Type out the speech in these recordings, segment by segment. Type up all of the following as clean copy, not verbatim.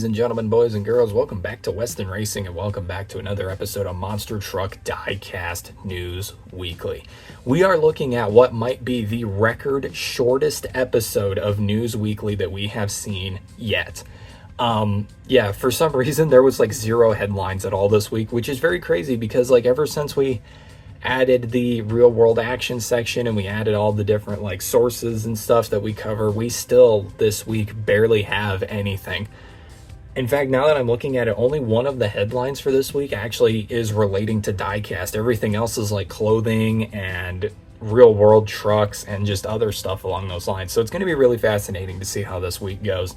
Ladies and gentlemen, boys and girls, welcome back to Weston Racing and welcome back to another episode of Monster Truck Diecast News Weekly. We are looking at what might be the record shortest episode of News Weekly that we have seen yet. For some reason there was like 0 headlines at all this week, which is very crazy because like ever since we added the real world action section and we added all the different like sources and stuff that we cover, we still this week barely have anything. In fact, now that I'm looking at it, only one of the headlines for this week actually is relating to Diecast. Everything else is like clothing and real world trucks and just other stuff along those lines. So it's going to be really fascinating to see how this week goes.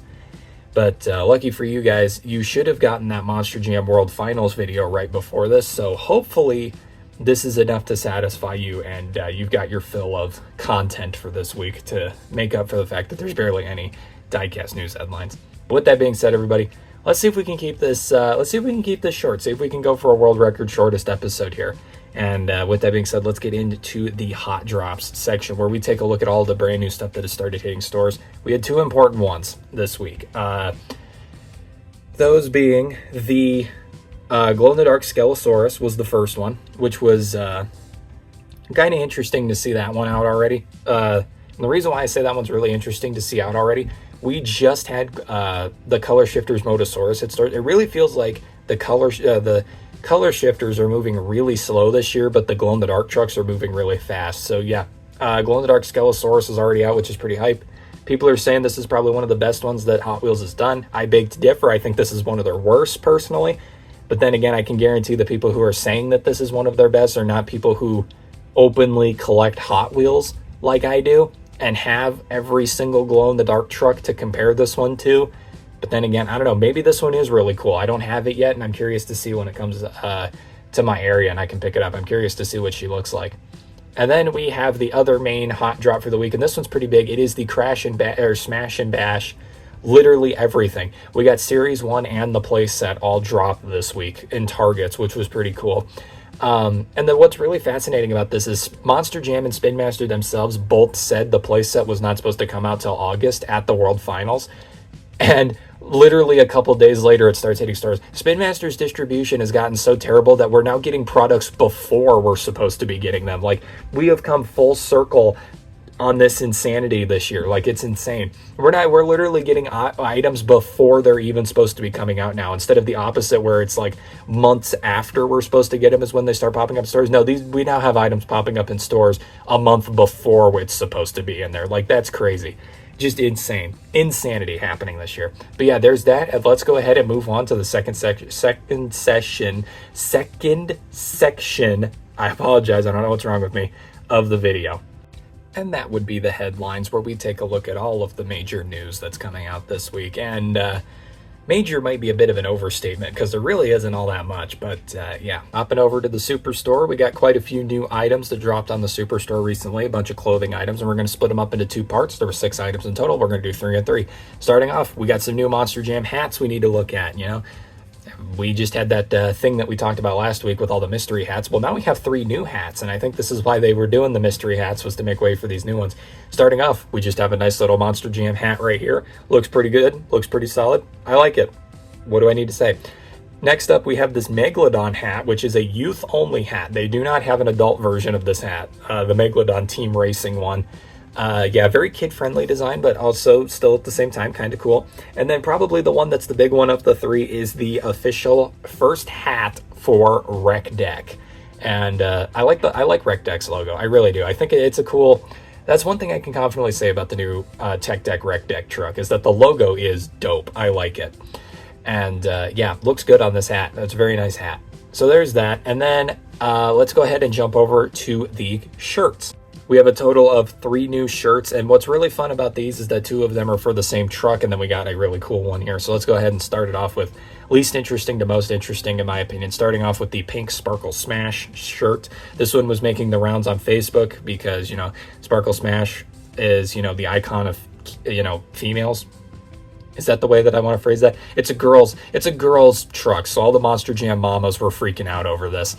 But lucky for you guys, you should have gotten that Monster Jam World Finals video right before this. So hopefully this is enough to satisfy you and you've got your fill of content for this week to make up for the fact that there's barely any Diecast news headlines. But with that being said, everybody, let's see if we can keep this short. See if we can go for a world record shortest episode here. And with that being said, let's get into the hot drops section where we take a look at all the brand new stuff that has started hitting stores. We had 2 important ones this week. Those being the glow-in-the-dark Skelosaurus was the first one, which was kind of interesting to see that one out already. And the reason why I say that one's really interesting to see out already, we just had the Color Shifters Motosaurus. It really feels like the color shifters are moving really slow this year, but the glow-in-the-dark trucks are moving really fast. So yeah, glow-in-the-dark Skelosaurus is already out, which is pretty hype. People are saying this is probably one of the best ones that Hot Wheels has done. I beg to differ. I think this is one of their worst, personally. But then again, I can guarantee the people who are saying that this is one of their best are not people who openly collect Hot Wheels like I do and have every single glow-in-the-dark truck to compare this one to. But then again, I don't know, maybe this one is really cool. I don't have it yet, and I'm curious to see when it comes to my area and I can pick it up. I'm curious to see what she looks like. And then we have the other main hot drop for the week, and this one's pretty big. It is the Smash and Bash, literally everything. We got Series 1 and the Playset all dropped this week in Targets, which was pretty cool. And then what's really fascinating about this is Monster Jam and Spin Master themselves both said the Playset was not supposed to come out till August at the World Finals. And literally a couple days later, it starts hitting stores. Spin Master's distribution has gotten so terrible that we're now getting products before we're supposed to be getting them. Like, we have come full circle on this insanity this year. Like, it's insane. We're literally getting items before they're even supposed to be coming out now, instead of the opposite where it's like months after we're supposed to get them is when they start popping up in stores. No, we now have items popping up in stores a month before it's supposed to be in there. Like, that's crazy. Just insane. Insanity happening this year. But yeah, there's that. And let's go ahead and move on to the second section. I apologize. I don't know what's wrong with me. Of the video. And that would be the headlines, where we take a look at all of the major news that's coming out this week. And major might be a bit of an overstatement because there really isn't all that much. But yeah, hopping over to the Superstore, we got quite a few new items that dropped on the Superstore recently, a bunch of clothing items, and we're going to split them up into 2 parts. There were 6 items in total. We're going to do 3 and 3. Starting off, we got some new Monster Jam hats we need to look at, you know. We just had that thing that we talked about last week with all the mystery hats. Well, now we have 3 new hats, and I think this is why they were doing the mystery hats, was to make way for these new ones. Starting off, we just have a nice little Monster Jam hat right here. Looks pretty good. Looks pretty solid. I like it. What do I need to say? Next up, we have this Megalodon hat, which is a youth-only hat. They do not have an adult version of this hat, the Megalodon Team Racing one. Yeah, very kid-friendly design, but also still at the same time kind of cool. And then probably the one that's the big one of the 3 is the official first hat for Rec Deck. And I like Rec Deck's logo. I really do. I think it's a cool. That's one thing I can confidently say about the new Tech Deck Rec Deck truck, is that the logo is dope. I like it. And yeah, looks good on this hat. That's a very nice hat. So there's that. And then let's go ahead and jump over to the shirts. We have a total of 3 new shirts, and what's really fun about these is that 2 of them are for the same truck, and then we got a really cool one here. So let's go ahead and start it off with least interesting to most interesting, in my opinion. Starting off with the pink Sparkle Smash shirt. This one was making the rounds on Facebook because, you know, Sparkle Smash is, you know, the icon of, you know, females. Is that the way that I want to phrase that? It's a girl's truck, so all the Monster Jam mamas were freaking out over this.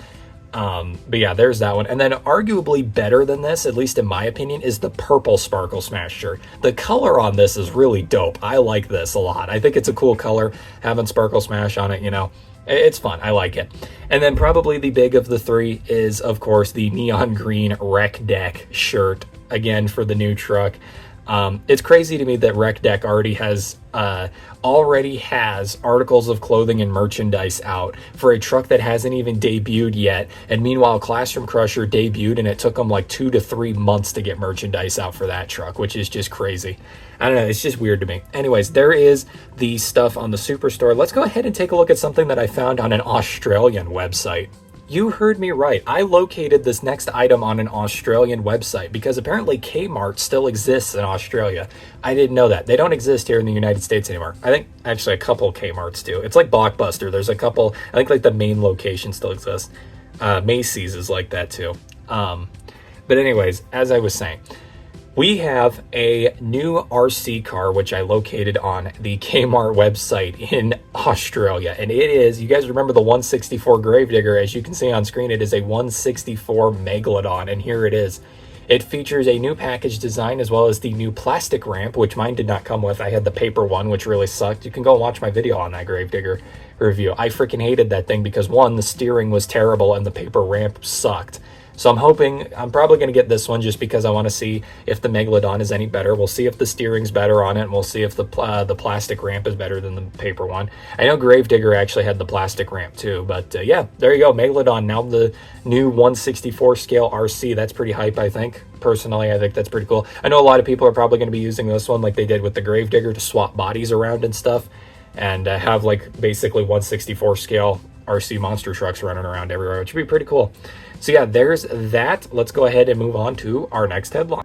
But yeah, there's that one. And then arguably better than this, at least in my opinion, is the purple Sparkle Smash shirt. The color on this is really dope. I like this a lot. I think it's a cool color, having Sparkle Smash on it, you know. It's fun. I like it. And then probably the big of the three is, of course, the neon green Rec Deck shirt, again, for the new truck. It's crazy to me that Rec Deck already has articles of clothing and merchandise out for a truck that hasn't even debuted yet. And meanwhile, Classroom Crusher debuted, and it took them like 2 to 3 months to get merchandise out for that truck, which is just crazy. I don't know. It's just weird to me. Anyways, there is the stuff on the Superstore. Let's go ahead and take a look at something that I found on an Australian website. You heard me right. I located this next item on an Australian website because apparently Kmart still exists in Australia. I didn't know that. They don't exist here in the United States anymore. I think actually a couple Kmarts do. It's like Blockbuster. There's a couple, I think like the main location still exists. Macy's is like that too. But anyways, as I was saying, we have a new RC car, which I located on the Kmart website in Australia. And it is, you guys remember the 164 Gravedigger? As you can see on screen, it is a 164 Megalodon, and here it is. It features a new package design as well as the new plastic ramp, which mine did not come with. I had the paper one, which really sucked. You can go and watch my video on that Gravedigger review. I freaking hated that thing because, one, the steering was terrible and the paper ramp sucked. So I'm probably going to get this one just because I want to see if the Megalodon is any better. We'll see if the steering's better on it, and we'll see if the plastic ramp is better than the paper one. I know Gravedigger actually had the plastic ramp too, but yeah, there you go. Megalodon, now the new 164 scale RC. That's pretty hype, I think. Personally, I think that's pretty cool. I know a lot of people are probably going to be using this one like they did with the Gravedigger to swap bodies around and stuff, and have like basically 164 scale RC monster trucks running around everywhere, which would be pretty cool. So yeah, there's that. Let's go ahead and move on to our next headline.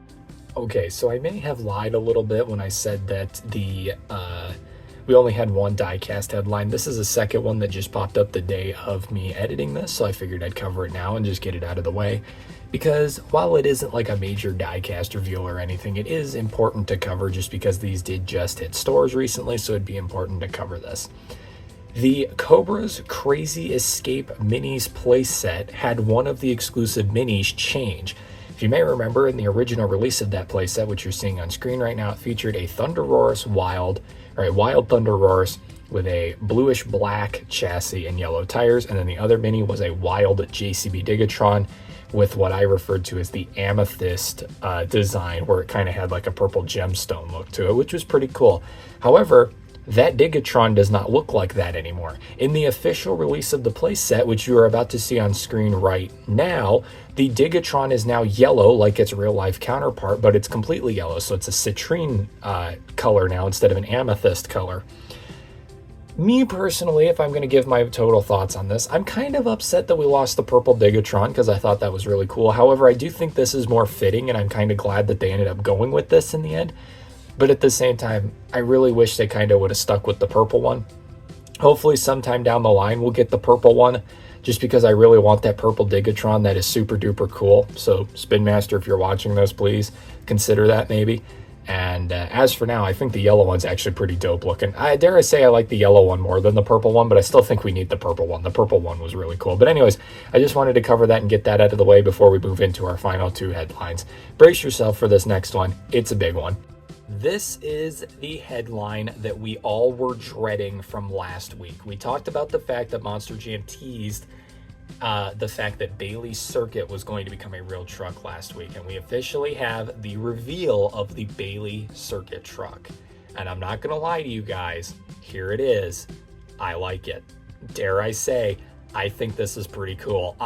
Okay, so I may have lied a little bit when I said that we only had one Diecast headline. This is a second one that just popped up the day of me editing this, so I figured I'd cover it now and just get it out of the way. Because while it isn't like a major Diecast review or anything, it is important to cover just because these did just hit stores recently, so it'd be important to cover this. The Cobra's Crazy Escape Minis playset had one of the exclusive minis change. If you may remember, in the original release of that playset, which you're seeing on screen right now, it featured a Wild Thunderosaurus with a bluish black chassis and yellow tires, and then the other mini was a Wild JCB Digatron with what I referred to as the amethyst design, where it kind of had like a purple gemstone look to it, which was pretty cool. However, that Digatron does not look like that anymore. In the official release of the playset, which you are about to see on screen right now, the Digatron is now yellow like its real-life counterpart, but it's completely yellow, so it's a citrine color now instead of an amethyst color. Me personally, if I'm going to give my total thoughts on this, I'm kind of upset that we lost the purple Digatron because I thought that was really cool. However, I do think this is more fitting, and I'm kind of glad that they ended up going with this in the end. But at the same time, I really wish they kind of would have stuck with the purple one. Hopefully sometime down the line we'll get the purple one, just because I really want that purple Digatron that is super duper cool. So Spin Master, if you're watching this, please consider that maybe. And as for now, I think the yellow one's actually pretty dope looking. I dare I say I like the yellow one more than the purple one, but I still think we need the purple one. The purple one was really cool. But anyways, I just wanted to cover that and get that out of the way before we move into our final two headlines. Brace yourself for this next one. It's a big one. This is the headline that we all were dreading from last week. We talked about the fact that Monster Jam teased the fact that Bailey Circuit was going to become a real truck last week, and we officially have the reveal of the Bailey Circuit truck. And I'm not going to lie to you guys, here it is. I like it. Dare I say, I think this is pretty cool.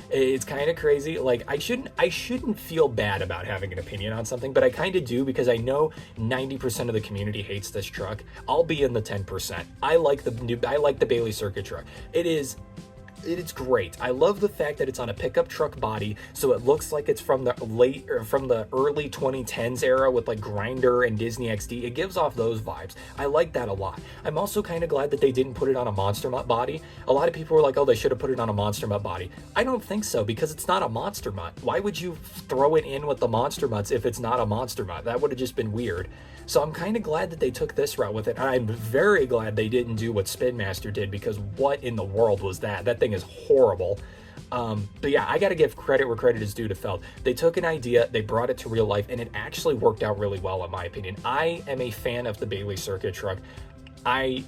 It's kind of crazy. Like, I shouldn't feel bad about having an opinion on something, but I kind of do because I know 90% of the community hates this truck. I'll be in the 10%. I like the Bailey Circuit truck. It's great. I love the fact that it's on a pickup truck body, so it looks like it's from the early 2010s era with like Grindr and Disney XD. It gives off those vibes. I like that a lot. I'm also kind of glad that they didn't put it on a Monster Mutt body. A lot of people were like, oh, they should have put it on a Monster Mutt body. I don't think so, because it's not a Monster Mutt. Why would you throw it in with the Monster Mutts if it's not a Monster Mutt? That would have just been weird. So I'm kind of glad that they took this route with it. And I'm very glad they didn't do what Spin Master did, because what in the world was that? That thing is horrible. But yeah, I got to give credit where credit is due to Feld. They took an idea, they brought it to real life, and it actually worked out really well, in my opinion. I am a fan of the Bailey Circuit truck. I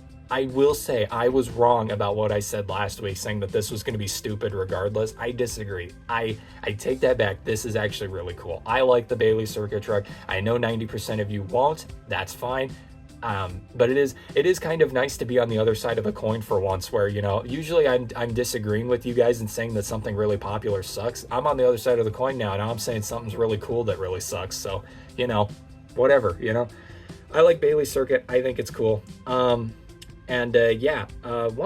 will say I was wrong about what I said last week, saying that this was going to be stupid regardless. I disagree. I take that back. This is actually really cool. I like the Bailey Circuit truck. I know 90% of you won't. That's fine. But it is kind of nice to be on the other side of a coin for once, where, you know, usually I'm disagreeing with you guys and saying that something really popular sucks. I'm on the other side of the coin now, and I'm saying something's really cool that really sucks. So, you know, whatever, you know. I like Bailey Circuit. I think it's cool. One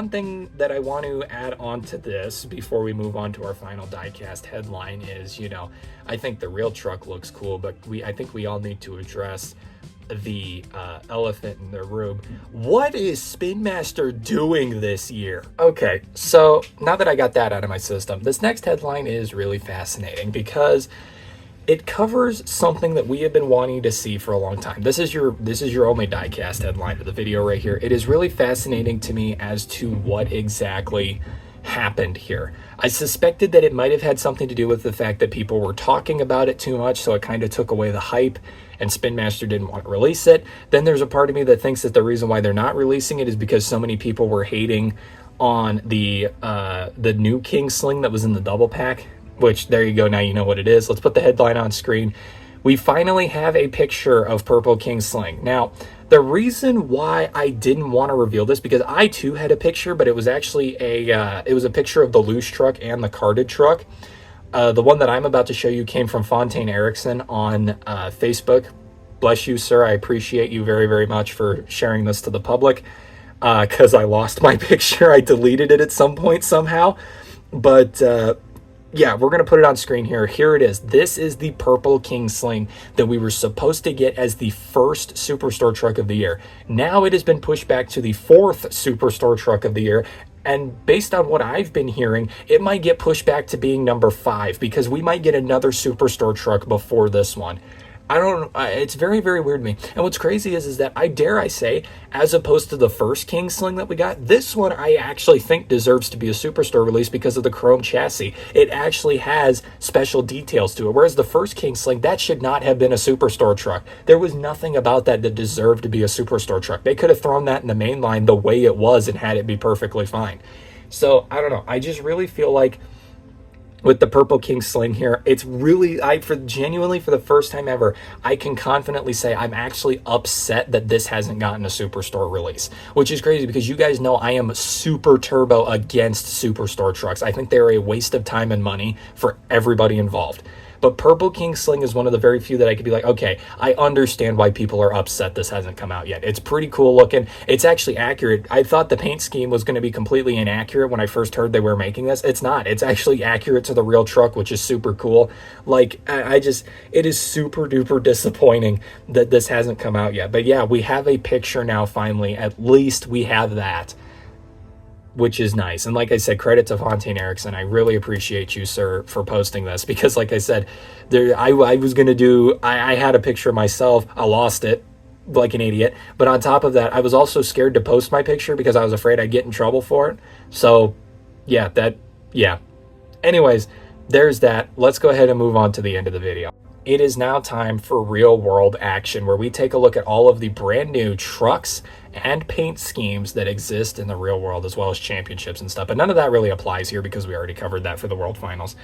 thing that I want to add on to this before we move on to our final diecast headline is, you know, I think the real truck looks cool, but I think we all need to address the elephant in the room. What is Spin Master doing this year? Okay, so now that I got that out of my system, this next headline is really fascinating because it covers something that we have been wanting to see for a long time. This is your only diecast headline of the video right here. It is really fascinating to me as to what exactly happened here. I suspected that it might have had something to do with the fact that people were talking about it too much, so it kind of took away the hype, and Spin Master didn't want to release it. Then there's a part of me that thinks that the reason why they're not releasing it is because so many people were hating on the new King Sling that was in the double pack. Which, there you go, now you know what it is. Let's put the headline on screen. We finally have a picture of Purple King Sling. Now, the reason why I didn't want to reveal this, because I too had a picture, but it was actually a picture of the loose truck and the carded truck. The one that I'm about to show you came from Fontaine Erickson on Facebook. Bless you, sir. I appreciate you very, very much for sharing this to the public, because I lost my picture. I deleted it at some point somehow. But yeah, we're going to put it on screen here. Here it is. This is the Purple King Sling that we were supposed to get as the first Superstore truck of the year. Now it has been pushed back to the fourth Superstore truck of the year. And based on what I've been hearing, it might get pushed back to being number 5 because we might get another Superstore truck before this one. I don't know. It's very, very weird to me. And what's crazy is that I say, as opposed to the first King Sling that we got, this one I actually think deserves to be a Superstore release because of the chrome chassis. It actually has special details to it. Whereas the first King Sling, that should not have been a Superstore truck. There was nothing about that deserved to be a Superstore truck. They could have thrown that in the main line the way it was and had it be perfectly fine. So, I don't know. I just really feel like with the Purple King Sling here, it's really, genuinely for the first time ever, I can confidently say I'm actually upset that this hasn't gotten a Superstore release, which is crazy because you guys know I am super turbo against Superstore trucks. I think they're a waste of time and money for everybody involved. But Purple King Sling is one of the very few that I could be like, okay, I understand why people are upset this hasn't come out yet. It's pretty cool looking. It's actually accurate. I thought the paint scheme was going to be completely inaccurate when I first heard they were making this. It's not. It's actually accurate to the real truck, which is super cool. Like, it is super duper disappointing that this hasn't come out yet. But yeah, we have a picture now finally. At least we have that, which is nice. And like I said, credit to Fontaine Erickson. I really appreciate you, sir, for posting this because like I said, I had a picture of myself. I lost it like an idiot. But on top of that, I was also scared to post my picture because I was afraid I'd get in trouble for it. So yeah. Anyways, there's that. Let's go ahead and move on to the end of the video. It is now time for real world action, where we take a look at all of the brand new trucks and paint schemes that exist in the real world, as well as championships and stuff. But none of that really applies here because we already covered that for the World Finals.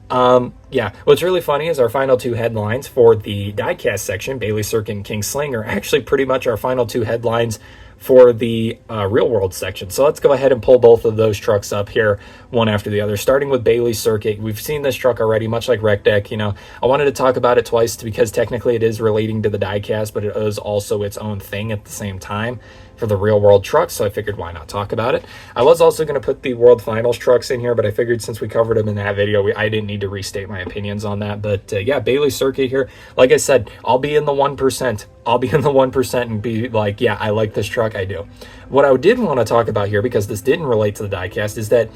What's really funny is our final 2 headlines for the diecast section, Bailey Circuit and King Sling, are actually pretty much our final 2 headlines for the real world section. So let's go ahead and pull both of those trucks up here, one after the other, starting with Bailey Circuit. We've seen this truck already, much like Rec Deck. You know, I wanted to talk about it twice because technically it is relating to the diecast, but it is also its own thing at the same time for the real world trucks, so I figured why not talk about it. I was also going to put the World Finals trucks in here, but I figured since we covered them in that video, I didn't need to restate my opinions on that. But yeah, Bailey Circuit here. Like I said, I'll be in the 1%. I'll be in the 1% and be like, yeah, I like this truck, I do. What I did want to talk about here, because this didn't relate to the diecast, is that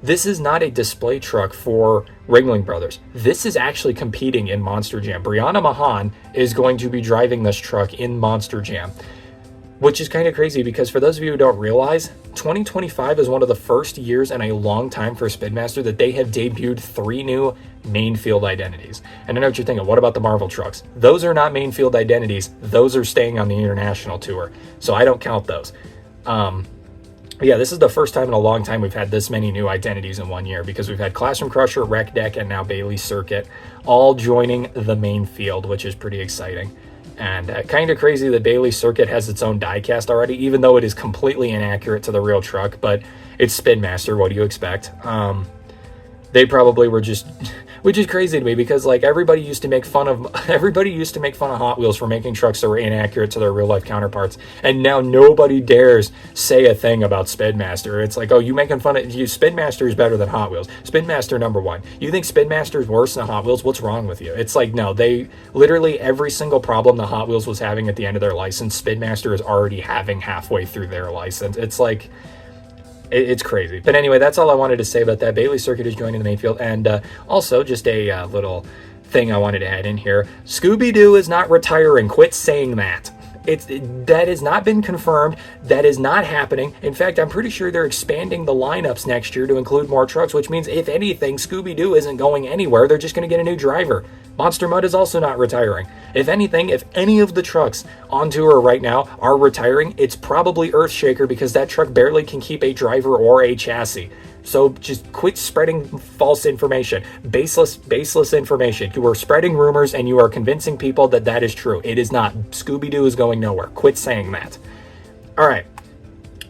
this is not a display truck for Ringling Brothers. This is actually competing in Monster Jam. Brianna Mahan is going to be driving this truck in Monster Jam. which is kind of crazy because for those of you who don't realize, 2025 is one of the first years in a long time for Spinmaster that they have debuted 3 new main field identities. And I know what you're thinking, what about the Marvel trucks? Those are not main field identities. Those are staying on the international tour. So I don't count those. Yeah, this is the first time in a long time we've had this many new identities in one year, because we've had Classroom Crusher, Wreck Deck, and now Bailey Circuit all joining the main field, which is pretty exciting. And kind of crazy that Bailey Circuit has its own diecast already, even though it is completely inaccurate to the real truck, but it's Spin Master. What do you expect? They probably were just, which is crazy to me, because like everybody used to make fun of Hot Wheels for making trucks that were inaccurate to their real life counterparts, and now nobody dares say a thing about Spin Master. It's like, oh, you making fun of you? Spin Master is better than Hot Wheels. Spin Master #1. You think Spin Master is worse than Hot Wheels? What's wrong with you? It's like, no, they literally every single problem the Hot Wheels was having at the end of their license, Spin Master is already having halfway through their license. It's like, it's crazy. But anyway, that's all I wanted to say about that. Bailey Circuit is joining the main field. And also, just a little thing I wanted to add in here. Scooby-Doo is not retiring. Quit saying that. That has not been confirmed. That is not happening. In fact, I'm pretty sure they're expanding the lineups next year to include more trucks, which means, if anything, Scooby-Doo isn't going anywhere. They're just going to get a new driver. Monster Mud is also not retiring. If anything, if any of the trucks on tour right now are retiring, it's probably Earthshaker, because that truck barely can keep a driver or a chassis. So just quit spreading false information, baseless information. You are spreading rumors and you are convincing people that that is true. It is not. Scooby-Doo is going nowhere. Quit saying that. All right.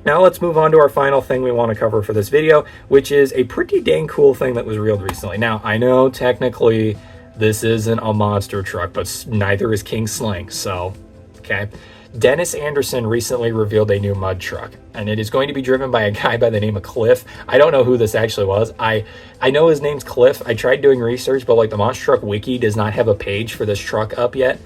Now let's move on to our final thing we want to cover for this video, which is a pretty dang cool thing that was revealed recently. Now, I know technically this isn't a monster truck, but neither is King Sling, so, okay. Dennis Anderson recently revealed a new mud truck, and it is going to be driven by a guy by the name of Cliff. I don't know who this actually was. I know his name's Cliff. I tried doing research, but like the Monster Truck Wiki does not have a page for this truck up yet.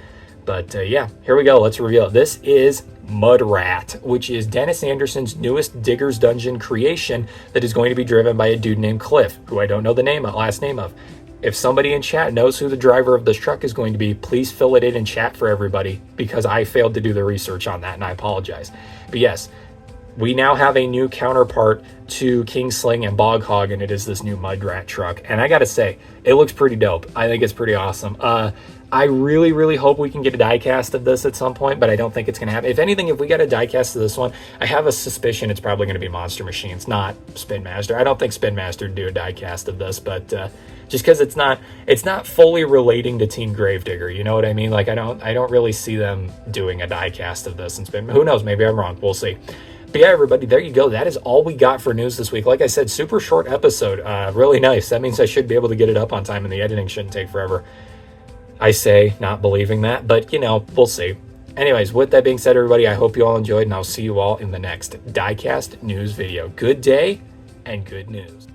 But yeah, here we go. Let's reveal it. This is Mud Rat, which is Dennis Anderson's newest Digger's Dungeon creation that is going to be driven by a dude named Cliff, who I don't know the last name of. If somebody in chat knows who the driver of this truck is going to be, please fill it in chat for everybody, because I failed to do the research on that, and I apologize. But yes, we now have a new counterpart to King Sling and Bog Hog, and it is this new Mud Rat truck. And I gotta say, it looks pretty dope. I think it's pretty awesome. I really, really hope we can get a diecast of this at some point, but I don't think it's going to happen. If anything, if we get a diecast of this one, I have a suspicion it's probably going to be Monster Machines, not Spin Master. I don't think Spin Master would do a diecast of this, but just because it's not fully relating to Team Gravedigger, you know what I mean? Like, I don't really see them doing a diecast of this and Spin. Who knows? Maybe I'm wrong. We'll see. But yeah, everybody, there you go. That is all we got for news this week. Like I said, super short episode. Really nice. That means I should be able to get it up on time, and the editing shouldn't take forever. I say, not believing that, but, you know, we'll see. Anyways, with that being said, everybody, I hope you all enjoyed, and I'll see you all in the next Diecast news video. Good day and good news.